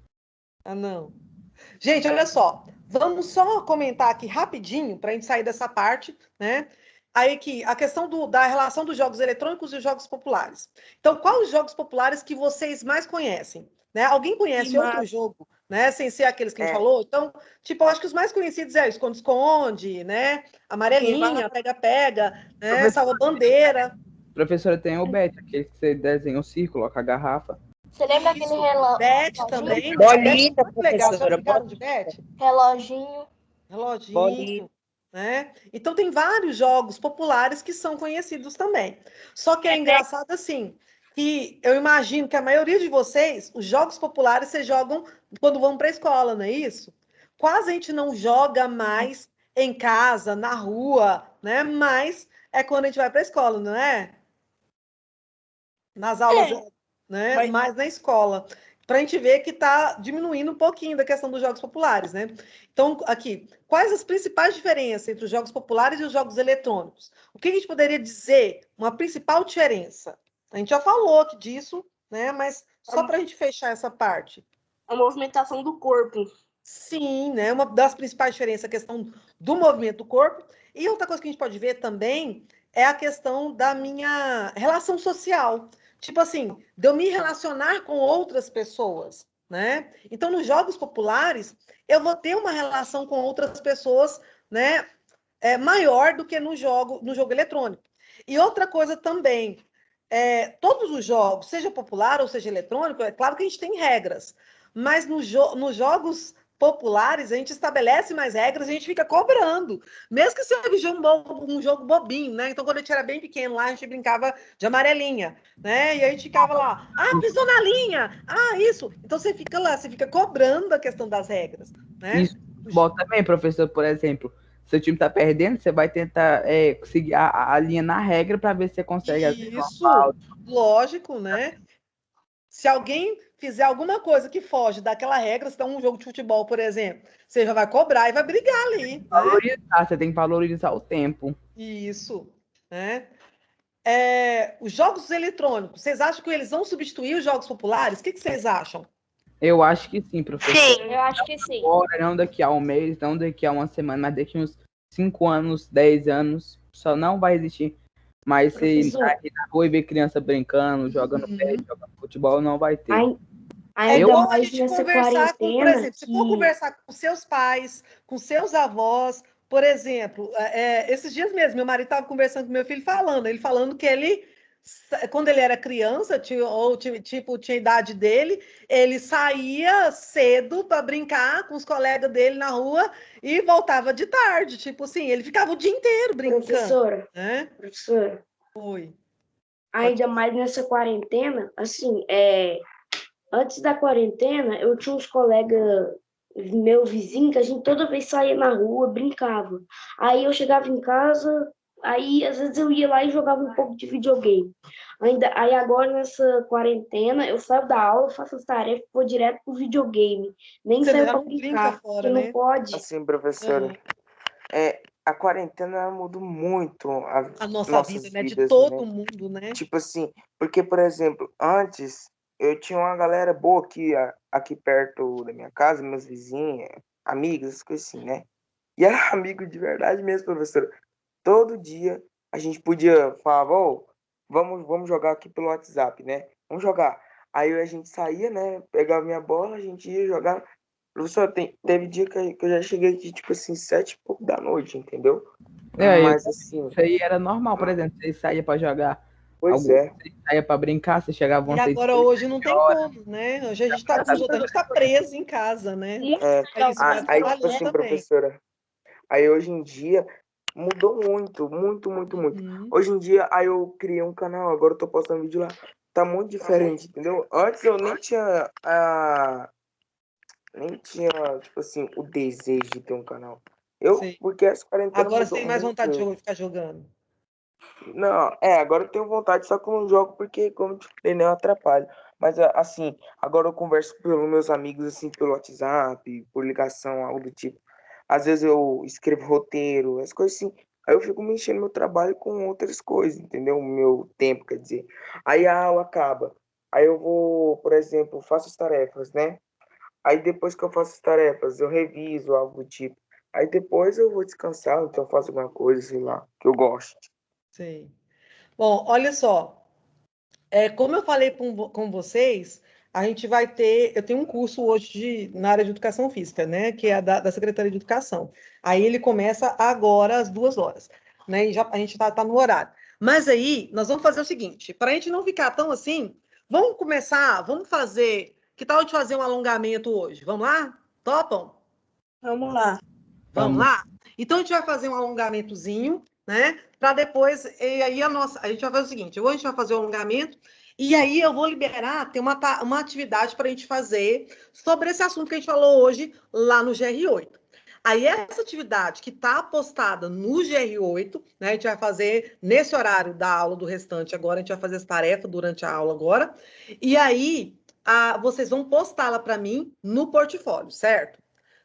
Ah, não. Gente, olha só. Vamos só comentar aqui rapidinho, para a gente sair dessa parte, né? Aí que a questão da relação dos jogos eletrônicos e os jogos populares. Então, quais os jogos populares que vocês mais conhecem? Né? Alguém conhece outro jogo, né? Sem ser aqueles que a gente falou? Então, tipo, eu acho que os mais conhecidos é Esconde-Esconde, né? Amarelinha, Pega-Pega, né? Salva-Bandeira. Professora, tem o Bet, aquele que você desenha um círculo com a garrafa. Você lembra aquele relógio? Bet também. Bolinha, muito legal. Já professora. brincaram de Bet? Reloginho. Reloginho. Né? Então tem vários jogos populares que são conhecidos também. Só que é engraçado assim, que eu imagino que a maioria de vocês, os jogos populares vocês jogam quando vão para a escola, não é isso? Quase a gente não joga mais em casa, na rua, né? Mas é quando a gente vai para a escola, não é? Nas aulas, né? Mais na escola. Para a gente ver que está diminuindo um pouquinho da questão dos jogos populares, né? Então, aqui, quais as principais diferenças entre os jogos populares e os jogos eletrônicos? O que a gente poderia dizer? Uma principal diferença? A gente já falou aqui disso, né? Mas só para a gente fechar essa parte. A movimentação do corpo. Sim, né? Uma das principais diferenças é a questão do movimento do corpo. E outra coisa que a gente pode ver também é a questão da minha relação social. Tipo assim, de eu me relacionar com outras pessoas, né? Então, nos jogos populares, eu vou ter uma relação com outras pessoas, né? Maior do que no jogo eletrônico. E outra coisa também, todos os jogos, seja popular ou seja eletrônico, é claro que a gente tem regras, mas nos jogos populares, a gente estabelece mais regras, a gente fica cobrando. Mesmo que seja um jogo bobinho, né? Então, quando a gente era bem pequeno lá, a gente brincava de amarelinha, né? E a gente ficava lá, pisou na linha, isso. Então, você fica lá, você fica cobrando a questão das regras, né? Isso, futebol também, professor, por exemplo. Seu time tá perdendo, você vai tentar seguir a linha na regra para ver se você consegue Isso, lógico, né? Se alguém fizer alguma coisa que foge daquela regra, se tá um jogo de futebol, por exemplo, você já vai cobrar e vai brigar ali. Valorizar, você tem que valorizar o tempo. Isso, né? Os jogos eletrônicos, vocês acham que eles vão substituir os jogos populares? O que vocês acham? Eu acho que sim, professor. Sim, eu acho que sim. Agora, não daqui a um mês, não daqui a uma semana, mas daqui a uns 5 anos, 10 anos, só não vai existir. Mas se entrar aqui na rua e ver criança brincando, jogando pé, jogando futebol, não vai ter. Ainda mais a gente conversar com, por exemplo, se for conversar com seus pais, com seus avós, por exemplo, esses dias mesmo, meu marido estava conversando com meu filho ele falando que ele, quando ele era criança, tinha idade dele, ele saía cedo para brincar com os colegas dele na rua e voltava de tarde, tipo assim, ele ficava o dia inteiro brincando. Professora. Oi. Ainda mais nessa quarentena, assim, antes da quarentena, eu tinha uns colegas, meu vizinho, que a gente toda vez saía na rua, brincava. Aí eu chegava em casa, aí às vezes eu ia lá e jogava um pouco de videogame. Aí agora nessa quarentena, eu saio da aula, faço as tarefas, vou direto pro videogame. Nem saio pra brincar, porque não pode. Assim, professora, a quarentena mudou muito a nossa vida, né? De todo mundo, né? Tipo assim, porque, por exemplo, antes eu tinha uma galera boa aqui perto da minha casa, meus vizinhos, amigos, essas coisas assim, né? E era amigo de verdade mesmo, professora. Todo dia a gente podia falar, vamos jogar aqui pelo WhatsApp, né? Vamos jogar. Aí a gente saía, né? Pegava minha bola, a gente ia jogar. Professor, teve dia que eu já cheguei aqui, tipo assim, 7 e pouco da noite, entendeu? Mas assim... Isso aí era normal, por exemplo, você saía pra jogar. Você saía pra brincar, você chegava E agora hoje não tem como, né? Hoje a gente tá preso em casa, né? Aí, tipo assim, professora, aí hoje em dia mudou muito, muito, muito, muito. Hoje em dia, aí eu criei um canal, agora eu tô postando vídeo lá. Tá muito diferente, entendeu? Antes eu nem tinha tipo assim, o desejo de ter um canal. Porque essa quarentena agora você tem mais vontade de ficar jogando. Não, agora eu tenho vontade, só que eu não jogo porque, como eu te falei, né, eu atrapalho. Mas, assim, agora eu converso pelos meus amigos, assim, pelo WhatsApp, por ligação, algo do tipo. Às vezes eu escrevo roteiro, as coisas assim. Aí eu fico me enchendo meu trabalho com outras coisas, entendeu? O meu tempo, quer dizer. Aí a aula acaba. Aí eu vou, por exemplo, faço as tarefas, né? Aí depois que eu faço as tarefas, eu reviso, algo do tipo. Aí depois eu vou descansar, então eu faço alguma coisa, sei lá, que eu gosto. Sim. Bom, olha só. Como eu falei com vocês, a gente vai ter... Eu tenho um curso hoje na área de educação física, né? Que é da Secretaria de Educação. Aí ele começa agora às 2h, né? E a gente tá no horário. Mas aí, nós vamos fazer o seguinte, para a gente não ficar tão assim, vamos fazer... Que tal a gente fazer um alongamento hoje? Vamos lá? Topam? Vamos lá. Vamos lá? Então, a gente vai fazer um alongamentozinho, né? Para depois, e aí a gente vai fazer o seguinte, hoje a gente vai fazer o alongamento, e aí eu vou liberar, tem uma atividade para a gente fazer sobre esse assunto que a gente falou hoje lá no GR8. Aí essa atividade que está postada no GR8, né? A gente vai fazer nesse horário da aula do restante agora, a gente vai fazer essa tarefa durante a aula agora, e aí vocês vão postá-la para mim no portfólio, certo?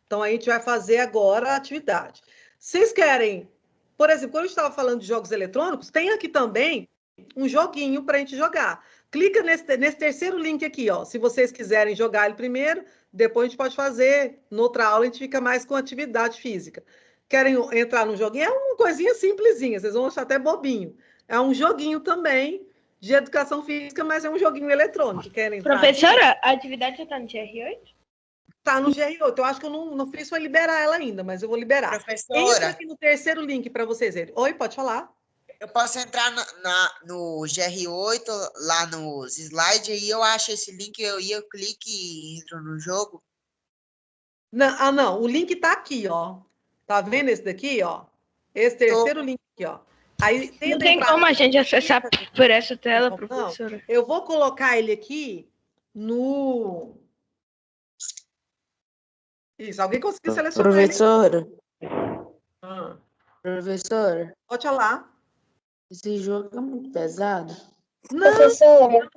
Então, a gente vai fazer agora a atividade. Vocês querem, por exemplo, quando a gente estava falando de jogos eletrônicos, tem aqui também um joguinho para a gente jogar. Clica nesse terceiro link aqui, ó. Se vocês quiserem jogar ele primeiro, depois a gente pode fazer. Noutra aula, a gente fica mais com atividade física. Querem entrar no joguinho? É uma coisinha simplesinha, vocês vão achar até bobinho. É um joguinho também de educação física, mas é um joguinho eletrônico. Querem entrar? Professora, a atividade já está no GR8? Tá no GR8. Eu acho que eu não fiz foi liberar ela ainda, mas eu vou liberar. Professora. Entra aqui no terceiro link para vocês verem. Oi, pode falar. Eu posso entrar no GR8, lá nos slides, e eu acho esse link, eu clico e entro no jogo. Não, o link tá aqui, ó. Tá vendo esse daqui, ó? Esse terceiro link aqui, ó. Aí Não tem como a gente acessar por essa tela, Não, professora. eu vou colocar ele aqui no... Isso, alguém conseguiu selecionar ele? Professora, Ah, professora, pode falar. esse jogo é muito pesado. Não, Professora,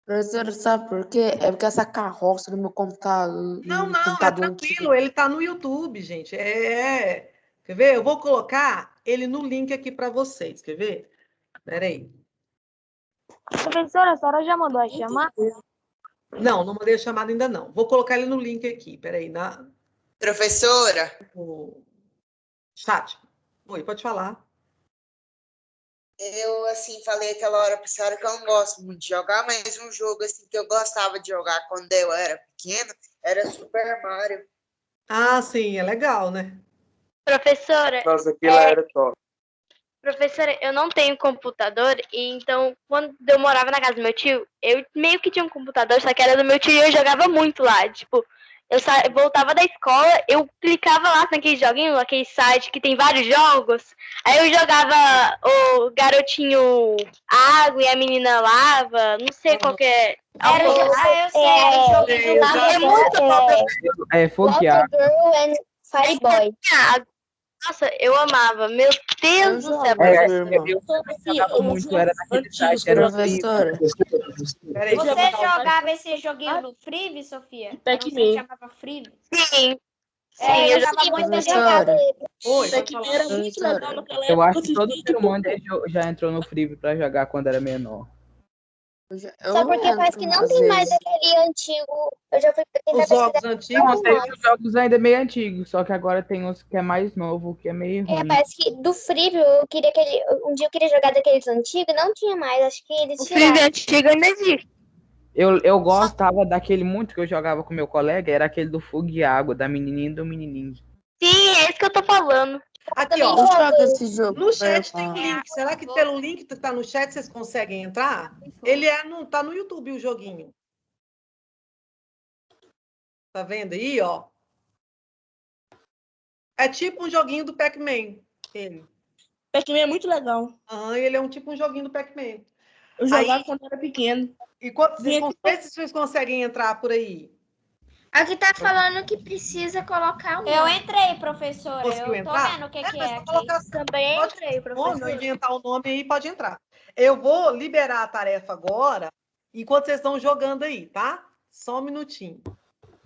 Professora, sabe por quê? É porque essa carroça do meu computador, não, é computador antigo. tranquilo, ele tá no YouTube, gente. Quer ver? Eu vou colocar ele no link aqui para vocês, quer ver? Peraí. professora, a senhora já mandou a chamar? Não mandei a chamada ainda não. Vou colocar ele no link aqui, peraí, Professora, no chat. Oi, pode falar. eu, assim, falei aquela hora pra senhora que eu não gosto muito de jogar, mas um jogo, assim, que eu gostava de jogar quando eu era pequeno era Super Mario. Ah, sim, é legal, né? Professora, nossa, aquilo era top. Professora, eu não tenho computador, e então, quando eu morava na casa do meu tio, eu meio que tinha um computador, só que era do meu tio e eu jogava muito lá. Tipo, eu voltava da escola, eu clicava lá naquele joguinho, aquele site que tem vários jogos. Aí eu jogava o garotinho água e a menina lava, não sei qual que é. Eu sei, era o jogo do lado. É muito top. Fogo e água. Girl and Fire Boy. Nossa, eu amava. Meu Deus do céu. Eu jogava muito, era naquele site, era Professora, Peraí, Você jogava esse joguinho no Freeve, Sofia? Era um que chamava Freeve? Sim. Eu jogava muito professora, oi, pode falar. Era muito legal naquela época. Eu acho que eu todo assistia, ser humano já entrou no Free pra jogar quando era menor. Só porque parece que não tem mais aquele antigo. Eu já fui tentar Os jogos antigos, Não, tem os jogos ainda meio antigos, só que agora tem uns que é mais novo, que é meio ruim. parece que do Freeview, eu queria um dia eu queria jogar daqueles antigos, não tinha mais, acho que eles tiraram. antigo ainda existe. Eu gostava daquele muito que eu jogava com meu colega, era aquele do Fogo e Água, da menininha e do menininho. Sim, é isso que eu tô falando. aqui, ó. não joga esse jogo. No chat tem um link. Será que pelo link que tá no chat vocês conseguem entrar? Ele tá no YouTube o joguinho. Tá vendo aí, ó? É tipo um joguinho do Pac-Man. Ele. Pac-Man é muito legal. Ele é tipo um joguinho do Pac-Man. Eu jogava quando era pequeno. E vocês conseguem entrar por aí? Aqui tá falando que precisa colocar um. Eu entrei, professora. Conseguiu Eu tô entrar? vendo o que Mas é aqui. colocar Também pode entrei, nome, professor. inventar o nome aí, pode entrar. Eu vou liberar a tarefa agora, enquanto vocês estão jogando aí, tá? Só um minutinho.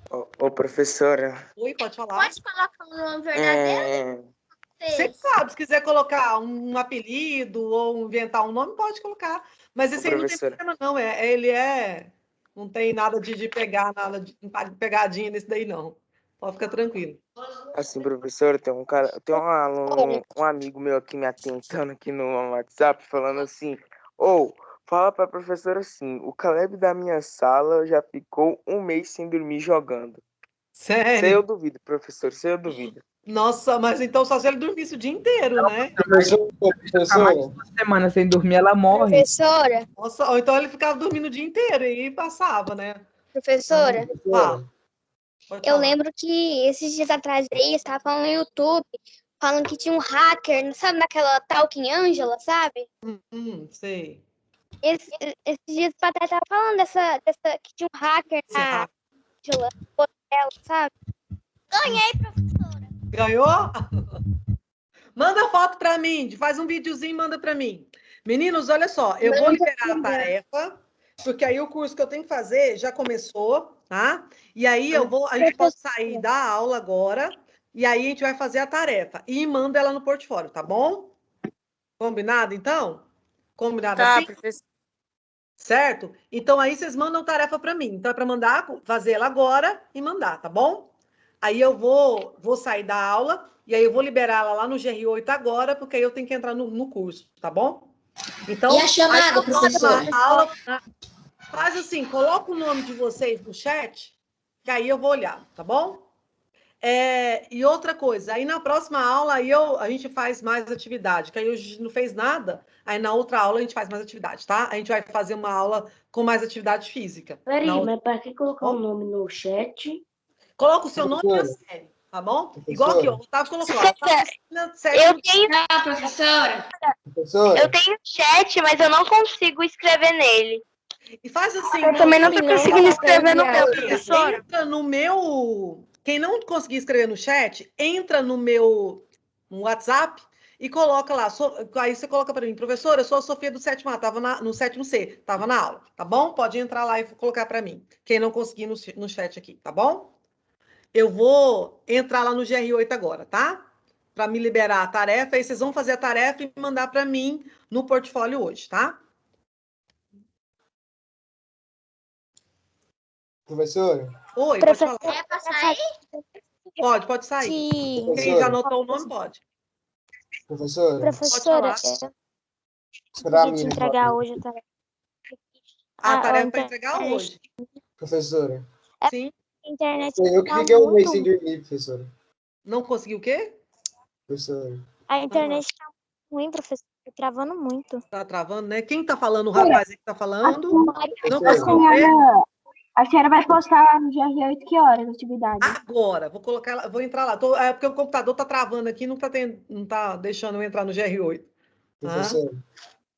Ô, professora. Oi, pode falar. Pode colocar o nome verdadeiro? Você sabe, se quiser colocar um apelido ou inventar um nome, pode colocar. Mas esse aí não tem problema, não. Ele não tem nada de pegar, nada de pegadinha nesse daí, não. Pode ficar tranquilo. Assim, professor, tem um aluno, um amigo meu aqui me atentando aqui no WhatsApp, falando assim, fala pra professora assim, o Caleb da minha sala já ficou um mês sem dormir jogando. Sério? Isso aí eu duvido, professor, isso aí eu duvido. Nossa, mas então só se ele dormisse o dia inteiro, né? Professora. Uma semana sem dormir, ela morre. Professora. Nossa, ou então ele ficava dormindo o dia inteiro e passava, né? Professora. Eu lembro que esses dias atrás aí, estava falando no YouTube, falando que tinha um hacker, sabe, naquela Talking Angela, sabe? Sei. Esses dias pra trás estava falando dessa que tinha um hacker na Angela, sabe? Ganhei, professora. Ganhou? Manda foto para mim, faz um videozinho e manda para mim. Meninos, olha só, eu vou liberar a tarefa, porque aí o curso que eu tenho que fazer já começou, tá? E aí a gente pode sair da aula agora, e aí a gente vai fazer a tarefa e manda ela no portfólio, tá bom? Combinado, então? Combinado assim? Professor. Certo? Então aí vocês mandam tarefa para mim. Então é para mandar, fazer ela agora e mandar, tá bom? Aí eu vou sair da aula e aí eu vou liberar ela lá no GR8 agora, porque aí eu tenho que entrar no curso, tá bom? Então, e a chamada, professora? Faz assim, coloca o nome de vocês no chat, que aí eu vou olhar, tá bom? E outra coisa, aí na próxima aula aí a gente faz mais atividade, que aí a gente não fez nada, aí na outra aula a gente faz mais atividade, tá? A gente vai fazer uma aula com mais atividade física. Peraí, mas para que colocar o nome no chat? Coloca o seu nome e a Professora. série, tá bom? Professora. Igual aqui, ó, o Otávio colocou. Professora, eu tenho, Não, professora. Professora. eu tenho chat, mas eu não consigo escrever nele. E faz assim, Eu também não tô Não conseguindo dá escrever no pra meu, enviar. professora. entra no meu. Quem não conseguir escrever no chat, entra no meu WhatsApp e coloca lá. Aí você coloca para mim, professora, eu sou a Sofia do 7º A, estava no 7º C, estava na aula, tá bom? Pode entrar lá e colocar para mim. Quem não conseguir no chat aqui, tá bom? Eu vou entrar lá no GR8 agora, tá? Para me liberar a tarefa, aí vocês vão fazer a tarefa e mandar para mim no portfólio hoje, tá? Professora. Oi, pode falar. É pra sair? Pode sair. Quem já Professora. anotou o nome, pode. Professora. Professora, Pode eu Pra consegui mim, te entregar hoje a tarefa. A tarefa para a entregar internet- hoje. Professora. Sim. A internet Foi eu que tá fiquei um mês muito sem dormir, professora. Não conseguiu o quê? Professora. A internet tá ruim, professor. Tá travando muito. Tá travando, né? Quem tá falando? O rapaz aí que tá falando? Não Professora. conseguiu ver? A senhora vai postar no GR8 que horas a atividade? Agora, vou colocar lá, vou entrar lá. É porque o computador tá travando aqui, não tá deixando eu entrar no GR8. Professora.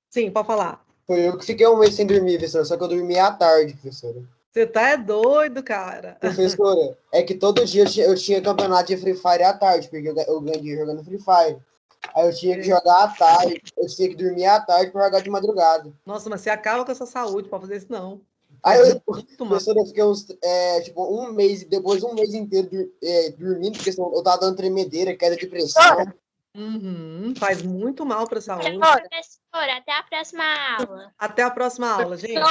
Sim, pode falar. Foi eu que fiquei um mês sem dormir, professora. Só que eu dormi à tarde, professora. Você tá doido, cara. Professora, é que todo dia eu tinha campeonato de Free Fire à tarde, porque eu ganhei jogando Free Fire. Aí eu tinha que jogar à tarde, eu tinha que dormir à tarde pra jogar de madrugada. Nossa, mas você acaba com a sua saúde pra fazer isso, não. Aí eu, Muito mal. professora, eu fiquei um mês, depois um mês inteiro dormindo, porque senão eu tava dando tremedeira, queda de pressão. Faz muito mal pra saúde. Professora, até a próxima aula. Até a próxima aula, gente.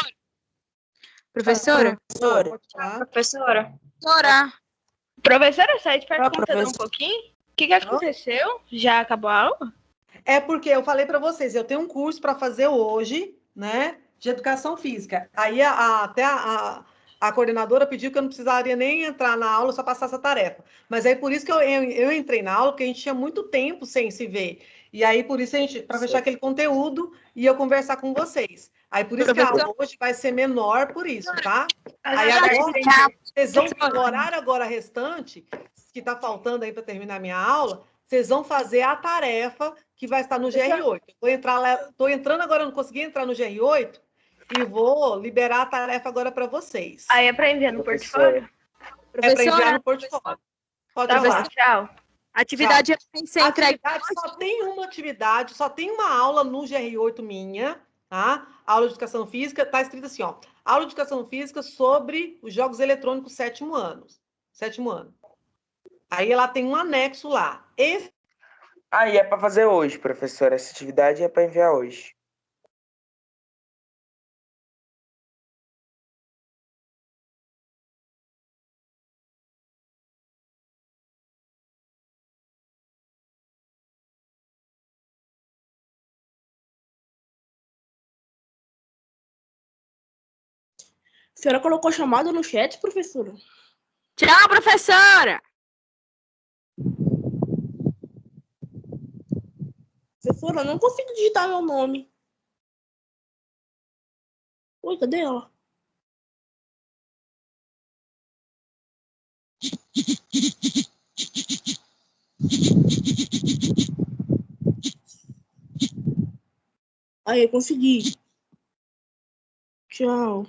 Professora? Pode falar. Professora. Professora? Professora, sai de perto do computador um professor. pouquinho. O que aconteceu? Já acabou a aula? É porque eu falei para vocês, eu tenho um curso para fazer hoje, né, de educação física. Aí até a coordenadora pediu que eu não precisaria nem entrar na aula, só passar essa tarefa. Mas aí por isso que eu entrei na aula, porque a gente tinha muito tempo sem se ver. E aí por isso a gente, para fechar aquele conteúdo e eu conversar com vocês. Aí por isso que a aula hoje vai ser menor por isso, tá? Aí agora vocês vão, no horário agora restante, que está faltando aí para terminar minha aula, vocês vão fazer a tarefa que vai estar no GR8. Vou entrar lá, estou entrando agora, não consegui entrar no GR8 e vou liberar a tarefa agora para vocês. Aí é para enviar no portfólio? É para enviar no portfólio. Pode falar. Tchau. Atividade é para ser entregue. Só tem uma atividade, só tem uma aula no GR8 minha, tá? Aula de educação física, tá escrito assim, ó. Aula de educação física sobre os jogos eletrônicos 7º ano. 7º ano. Aí ela tem um anexo lá. Aí é para fazer hoje, professora. Essa atividade é para enviar hoje. A senhora colocou chamada no chat, professora? Tchau, professora! Professora, eu não consigo digitar meu nome. Oi, cadê ela? Aí, eu consegui. Tchau.